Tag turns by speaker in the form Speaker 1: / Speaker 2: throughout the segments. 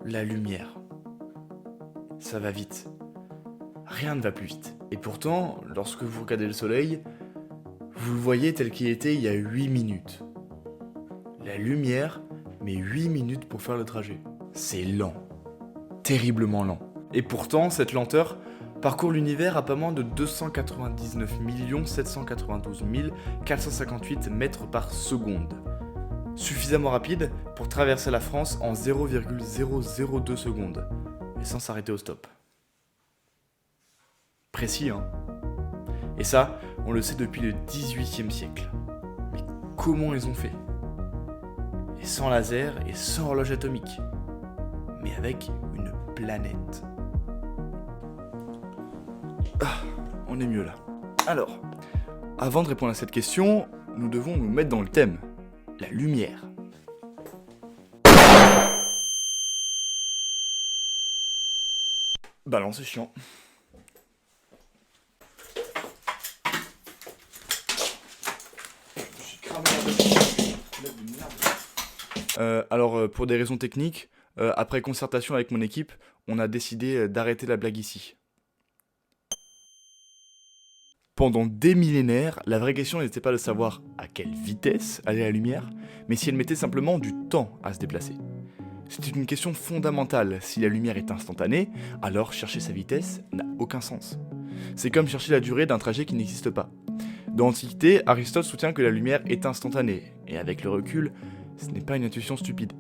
Speaker 1: La lumière. Ça va vite. Rien ne va plus vite. Et pourtant, lorsque vous regardez le soleil, vous le voyez tel qu'il était il y a 8 minutes. La lumière met 8 minutes pour faire le trajet. C'est lent. Terriblement lent. Et pourtant, cette lenteur parcourt l'univers à pas moins de 299 792 458 mètres par seconde. Suffisamment rapide pour traverser la France en 0,002 secondes, et sans s'arrêter au stop. Précis, hein? Et ça, on le sait depuis le 18e siècle. Mais comment ils ont fait? Et sans laser et sans horloge atomique, mais avec une planète. Ah, on est mieux là. Alors, avant de répondre à cette question, nous devons nous mettre dans le thème. La lumière. Bah non, c'est chiant. Alors, pour des raisons techniques, après concertation avec mon équipe, on a décidé d'arrêter la blague ici. Pendant des millénaires, la vraie question n'était pas de savoir à quelle vitesse allait la lumière, mais si elle mettait simplement du temps à se déplacer. C'était une question fondamentale. Si la lumière est instantanée, alors chercher sa vitesse n'a aucun sens. C'est comme chercher la durée d'un trajet qui n'existe pas. Dans l'Antiquité, Aristote soutient que la lumière est instantanée, et avec le recul, ce n'est pas une intuition stupide.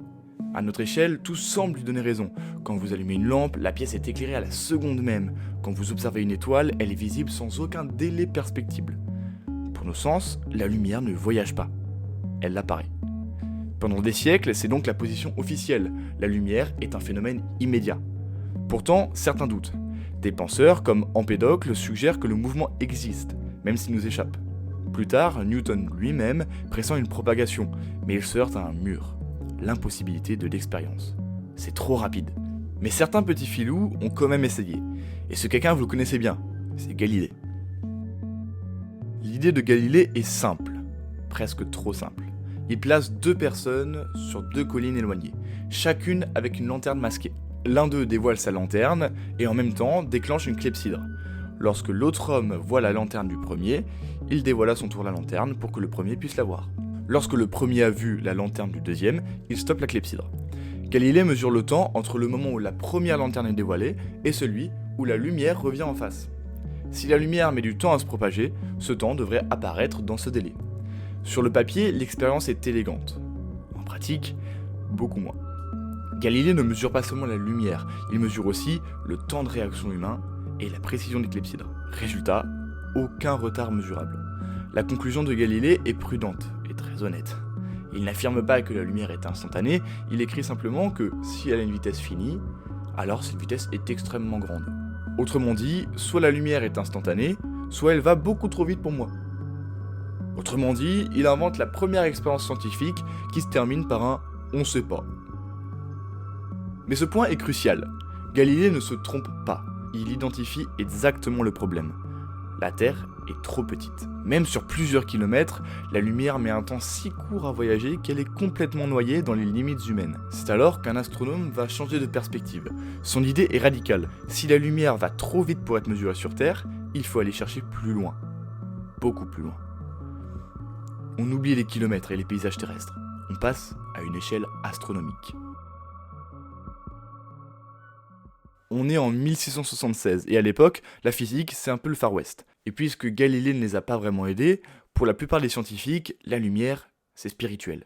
Speaker 1: À notre échelle, tout semble lui donner raison. Quand vous allumez une lampe, la pièce est éclairée à la seconde même. Quand vous observez une étoile, elle est visible sans aucun délai perspectible. Pour nos sens, la lumière ne voyage pas. Elle apparaît. Pendant des siècles, c'est donc la position officielle. La lumière est un phénomène immédiat. Pourtant, certains doutent. Des penseurs comme Empédocle suggèrent que le mouvement existe, même s'il nous échappe. Plus tard, Newton lui-même pressent une propagation, mais il se heurte à un mur. L'impossibilité de l'expérience. C'est trop rapide. Mais certains petits filous ont quand même essayé. Et ce quelqu'un, vous le connaissez bien, c'est Galilée. L'idée de Galilée est simple, presque trop simple. Il place deux personnes sur deux collines éloignées, chacune avec une lanterne masquée. L'un d'eux dévoile sa lanterne et en même temps déclenche une clepsydre. Lorsque l'autre homme voit la lanterne du premier, il dévoile à son tour la lanterne pour que le premier puisse la voir. Lorsque le premier a vu la lanterne du deuxième, il stoppe la clepsydre. Galilée mesure le temps entre le moment où la première lanterne est dévoilée et celui où la lumière revient en face. Si la lumière met du temps à se propager, ce temps devrait apparaître dans ce délai. Sur le papier, l'expérience est élégante. En pratique, beaucoup moins. Galilée ne mesure pas seulement la lumière, il mesure aussi le temps de réaction humain et la précision des clepsydres. Résultat, aucun retard mesurable. La conclusion de Galilée est prudente et très honnête. Il n'affirme pas que la lumière est instantanée, il écrit simplement que si elle a une vitesse finie, alors cette vitesse est extrêmement grande. Autrement dit, soit la lumière est instantanée, soit elle va beaucoup trop vite pour moi. Autrement dit, il invente la première expérience scientifique qui se termine par un « on sait pas ». Mais ce point est crucial. Galilée ne se trompe pas, il identifie exactement le problème. La Terre est trop petite. Même sur plusieurs kilomètres, la lumière met un temps si court à voyager qu'elle est complètement noyée dans les limites humaines. C'est alors qu'un astronome va changer de perspective. Son idée est radicale. Si la lumière va trop vite pour être mesurée sur Terre, il faut aller chercher plus loin. Beaucoup plus loin. On oublie les kilomètres et les paysages terrestres. On passe à une échelle astronomique. On est en 1676 et à l'époque, la physique c'est un peu le Far West. Et puisque Galilée ne les a pas vraiment aidés, pour la plupart des scientifiques, la lumière c'est spirituel,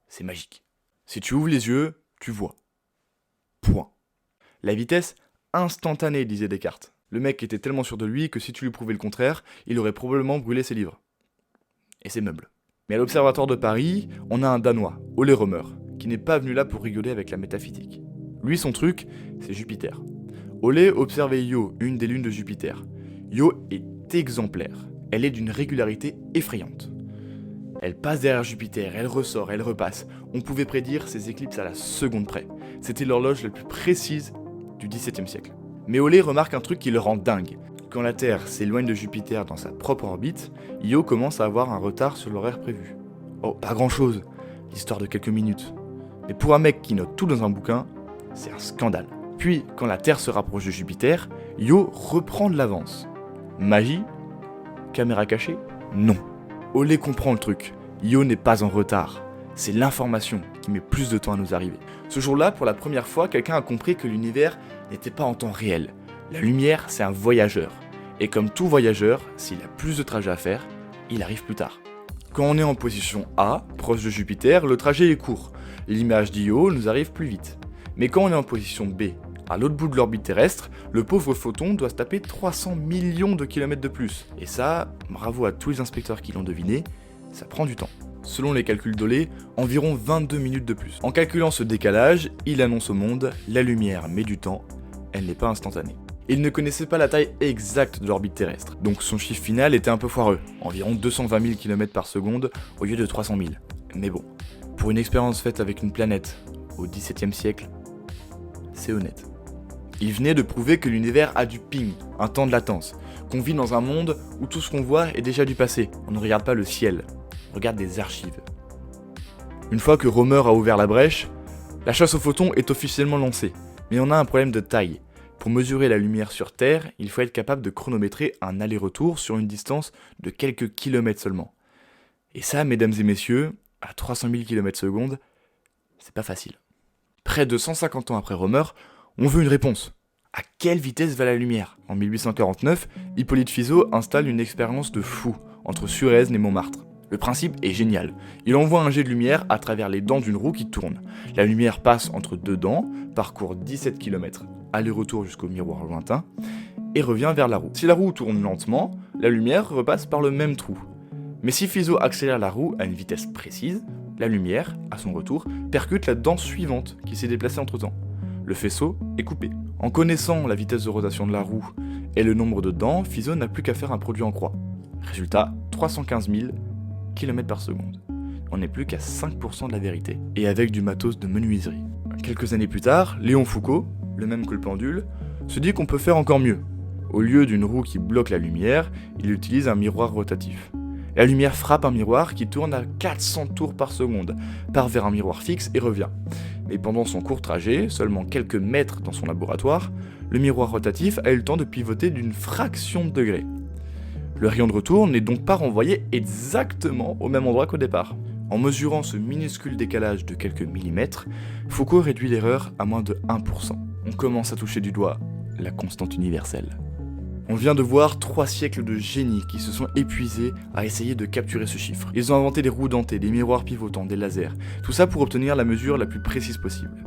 Speaker 1: c'est magique. Si tu ouvres les yeux, tu vois. Point. La vitesse instantanée, disait Descartes. Le mec était tellement sûr de lui que si tu lui prouvais le contraire, il aurait probablement brûlé ses livres. Et ses meubles. Mais à l'Observatoire de Paris, on a un Danois, Ole Rømer, qui n'est pas venu là pour rigoler avec la métaphysique. Lui, son truc, c'est Jupiter. Ole observait Io, une des lunes de Jupiter. Io est exemplaire. Elle est d'une régularité effrayante. Elle passe derrière Jupiter, elle ressort, elle repasse. On pouvait prédire ses éclipses à la seconde près. C'était l'horloge la plus précise du XVIIe siècle. Mais Ole remarque un truc qui le rend dingue. Quand la Terre s'éloigne de Jupiter dans sa propre orbite, Io commence à avoir un retard sur l'horaire prévu. Oh, pas grand chose. l'histoire de quelques minutes. Mais pour un mec qui note tout dans un bouquin, c'est un scandale. Puis, quand la Terre se rapproche de Jupiter, Io reprend de l'avance. Magie? Caméra cachée? Non. Olé comprend le truc. Io n'est pas en retard. C'est l'information qui met plus de temps à nous arriver. Ce jour-là, pour la première fois, quelqu'un a compris que l'univers n'était pas en temps réel. La lumière, c'est un voyageur. Et comme tout voyageur, s'il a plus de trajet à faire, il arrive plus tard. Quand on est en position A, proche de Jupiter, le trajet est court. L'image d'Io nous arrive plus vite. Mais quand on est en position B, à l'autre bout de l'orbite terrestre, le pauvre photon doit se taper 300 millions de kilomètres de plus. Et ça, bravo à tous les inspecteurs qui l'ont deviné, ça prend du temps. Selon les calculs d'Olé, environ 22 minutes de plus. En calculant ce décalage, il annonce au monde, la lumière met du temps, elle n'est pas instantanée. Il ne connaissait pas la taille exacte de l'orbite terrestre, donc son chiffre final était un peu foireux, environ 220 000 km par seconde au lieu de 300 000. Mais bon, pour une expérience faite avec une planète au XVIIe siècle, c'est honnête. Il venait de prouver que l'univers a du ping, un temps de latence, qu'on vit dans un monde où tout ce qu'on voit est déjà du passé. On ne regarde pas le ciel, on regarde des archives. Une fois que Romer a ouvert la brèche, la chasse aux photons est officiellement lancée, mais on a un problème de taille. Pour mesurer la lumière sur Terre, il faut être capable de chronométrer un aller-retour sur une distance de quelques kilomètres seulement. Et ça, mesdames et messieurs, à 300 000 km/s, c'est pas facile. Près de 150 ans après Romer, on veut une réponse. À quelle vitesse va la lumière ? En 1849, Hippolyte Fizeau installe une expérience de fou entre Suresnes et Montmartre. Le principe est génial. Il envoie un jet de lumière à travers les dents d'une roue qui tourne. La lumière passe entre deux dents, parcourt 17 km, aller-retour jusqu'au miroir lointain, et revient vers la roue. Si la roue tourne lentement, la lumière repasse par le même trou. Mais si Fizeau accélère la roue à une vitesse précise, la lumière, à son retour, percute la dent suivante qui s'est déplacée entre-temps. Le faisceau est coupé. En connaissant la vitesse de rotation de la roue et le nombre de dents, Fizeau n'a plus qu'à faire un produit en croix. Résultat, 315 000 km/s. On n'est plus qu'à 5% de la vérité, et avec du matos de menuiserie. Quelques années plus tard, Léon Foucault, le même que le pendule, se dit qu'on peut faire encore mieux. Au lieu d'une roue qui bloque la lumière, il utilise un miroir rotatif. La lumière frappe un miroir qui tourne à 400 tours par seconde, part vers un miroir fixe et revient. Mais pendant son court trajet, seulement quelques mètres dans son laboratoire, le miroir rotatif a eu le temps de pivoter d'une fraction de degré. Le rayon de retour n'est donc pas renvoyé exactement au même endroit qu'au départ. En mesurant ce minuscule décalage de quelques millimètres, Foucault réduit l'erreur à moins de 1%. On commence à toucher du doigt la constante universelle. On vient de voir 3 siècles de génies qui se sont épuisés à essayer de capturer ce chiffre. Ils ont inventé des roues dentées, des miroirs pivotants, des lasers, tout ça pour obtenir la mesure la plus précise possible.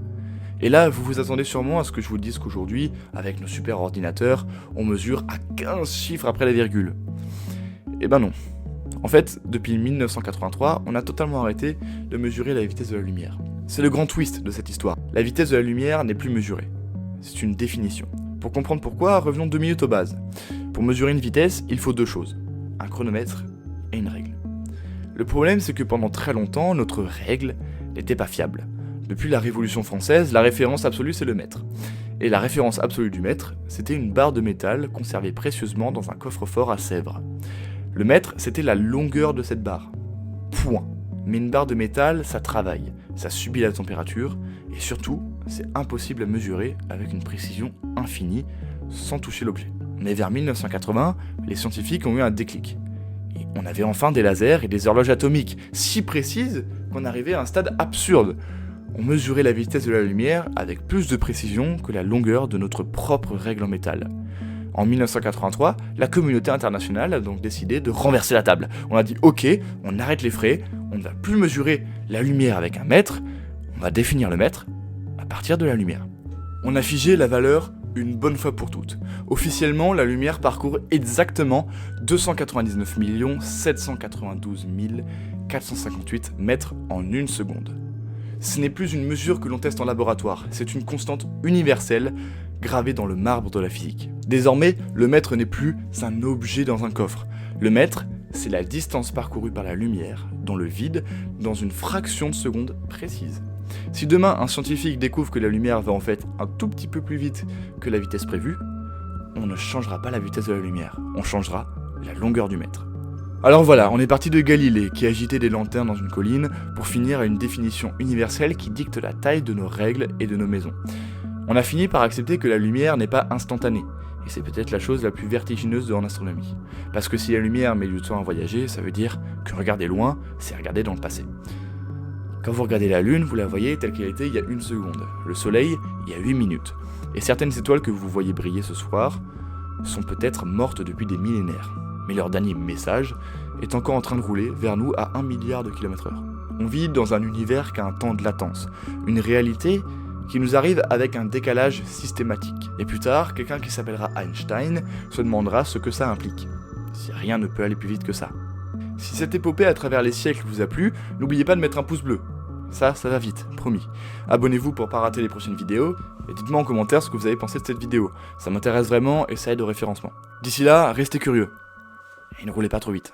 Speaker 1: Et là, vous vous attendez sûrement à ce que je vous dise qu'aujourd'hui, avec nos super ordinateurs, on mesure à 15 chiffres après la virgule. Eh ben non. En fait, depuis 1983, on a totalement arrêté de mesurer la vitesse de la lumière. C'est le grand twist de cette histoire. La vitesse de la lumière n'est plus mesurée. C'est une définition. Pour comprendre pourquoi, revenons 2 minutes aux bases. Pour mesurer une vitesse, il faut 2 choses. Un chronomètre et une règle. Le problème, c'est que pendant très longtemps, notre règle n'était pas fiable. Depuis la Révolution française, la référence absolue, c'est le mètre. Et la référence absolue du mètre, c'était une barre de métal conservée précieusement dans un coffre-fort à Sèvres. Le mètre, c'était la longueur de cette barre. Point. Mais une barre de métal, ça travaille, ça subit la température, et surtout, c'est impossible à mesurer avec une précision infinie, sans toucher l'objet. Mais vers 1980, les scientifiques ont eu un déclic. Et on avait enfin des lasers et des horloges atomiques, si précises qu'on arrivait à un stade absurde. On mesurait la vitesse de la lumière avec plus de précision que la longueur de notre propre règle en métal. En 1983, la communauté internationale a donc décidé de renverser la table. On a dit ok, on arrête les frais, on ne va plus mesurer la lumière avec un mètre, on va définir le mètre à partir de la lumière. On a figé la valeur une bonne fois pour toutes. Officiellement, la lumière parcourt exactement 299 792 458 mètres en 1 seconde. Ce n'est plus une mesure que l'on teste en laboratoire, c'est une constante universelle gravée dans le marbre de la physique. Désormais, le mètre n'est plus un objet dans un coffre. Le mètre, c'est la distance parcourue par la lumière, dans le vide, dans une fraction de seconde précise. Si demain un scientifique découvre que la lumière va en fait un tout petit peu plus vite que la vitesse prévue, on ne changera pas la vitesse de la lumière, on changera la longueur du mètre. Alors voilà, on est parti de Galilée, qui agitait des lanternes dans une colline, pour finir à une définition universelle qui dicte la taille de nos règles et de nos maisons. On a fini par accepter que la lumière n'est pas instantanée, et c'est peut-être la chose la plus vertigineuse en astronomie. Parce que si la lumière met du temps à voyager, ça veut dire que regarder loin, c'est regarder dans le passé. Quand vous regardez la Lune, vous la voyez telle qu'elle était il y a 1 seconde, le Soleil, il y a 8 minutes, et certaines étoiles que vous voyez briller ce soir sont peut-être mortes depuis des millénaires. Mais leur dernier message est encore en train de rouler vers nous à 1 milliard de km/h. On vit dans un univers qui a un temps de latence, une réalité qui nous arrive avec un décalage systématique. Et plus tard, quelqu'un qui s'appellera Einstein se demandera ce que ça implique. Si rien ne peut aller plus vite que ça. Si cette épopée à travers les siècles vous a plu, n'oubliez pas de mettre un pouce bleu. Ça va vite, promis. Abonnez-vous pour pas rater les prochaines vidéos, et dites-moi en commentaire ce que vous avez pensé de cette vidéo. Ça m'intéresse vraiment et ça aide au référencement. D'ici là, restez curieux. Et ne roulez pas trop vite.